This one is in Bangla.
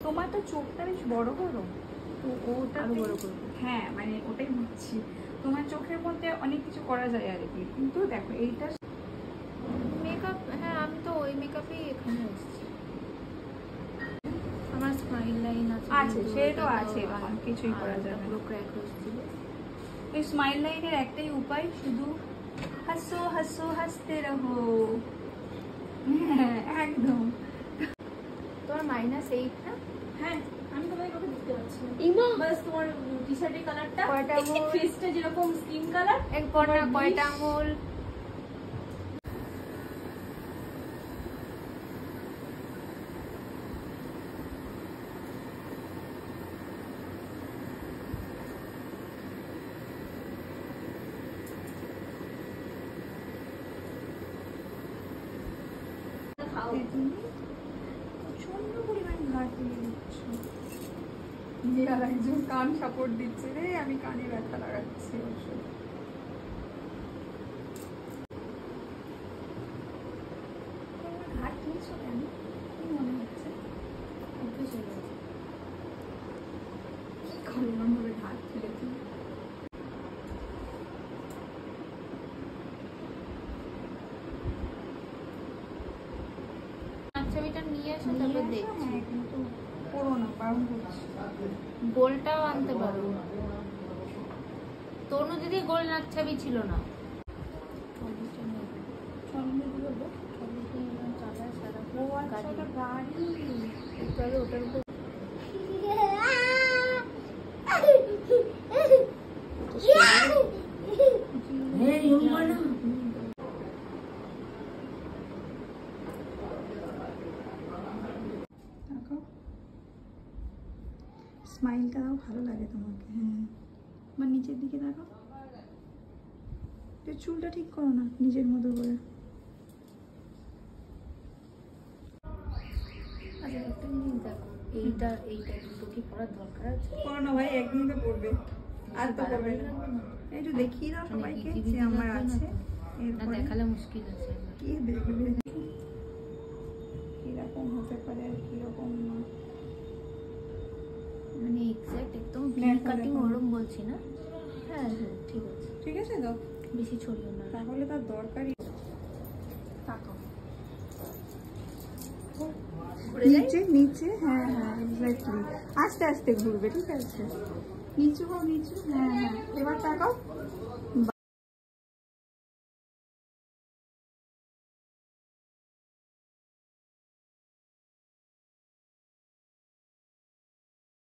তোমার তো চোখটা বেশ বড় বড়, তো ওটা বড় করবো। হ্যাঁ মানে ওটাই বুঝছি, তোমার চোখের মধ্যে অনেক কিছু করা যায় আর কি, কিন্তু দেখো এইটা মেকআপ। হ্যাঁ আমি তো ওই মেকআপেই এখানে এসেছি। আমার স্মাইল লাইন আছে, সে তো আছে, কিছুই করা যাবে না। ক্র্যাক হয়েছিল। এই স্মাইল লাইনের একটাই উপায়, শুধু হাসো হাসো হাসতে রহো। হ্যাঁ একদম। তোমার -8 না? হ্যাঁ আমি তোমাকে কাউকে দেখতে পাচ্ছি না। ইমা বাস তোমার টি-শার্টের কালারটা, কয়টা আঙুল? ফেসটা যেরকম স্কিন কালার, এক পড়না কয়টা আঙুল? প্রচন্ড পরিমাণ ঘাট দিয়ে দিচ্ছ। আর একজন কান সাপোর্ট দিচ্ছে রে, আমি কানে ব্যথা লাগাচ্ছি। ঘাট দিয়েছো কেন, কি মনে হচ্ছে? কি করে এমন ভাবে ঘাট ফেলেছি? ছবিটা নিয়ে এসে তারপর দেখছি। হ্যাঁ কিন্তু করো না, বারণ করছি। গোলটাও আনতে পারো। তনু দিদি গোল নাকছাবি ছিল না। ওটার উপর স্মাইলটা দাও, ভালো লাগে তোমাকে। হ্যাঁ আমার নিচের দিকে দেখো, চুলটা ঠিক করো না নিজের মতো করে। আচ্ছা একটা জিনিস দেখো, এইটা দুটো কি পড়ার দরকার আছে? করো না ভাই, একদিন তো পড়বে, আর তো করবে না। একটু দেখিয়ে দাও সবাইকে যে আমার আছে। না দেখালে মুশকিল আছে। কি দেখবে কিরকম হতে পারে আর কিরকম না, মানে এক্স্যাক্ট একদম কাটিং ওরম বলছি না। হ্যাঁ হ্যাঁ ঠিক আছে, ঠিক আছে তো, বেশি ছড়িও না। তাহলে তার দরকারই। নিচে নিচে, হ্যাঁ হ্যাঁ এক্স্যাক্টলি, আস্তে আস্তে ঘুরবে, ঠিক আছে। নিচু হোক নিচু, হ্যাঁ হ্যাঁ। এবার তাকাও,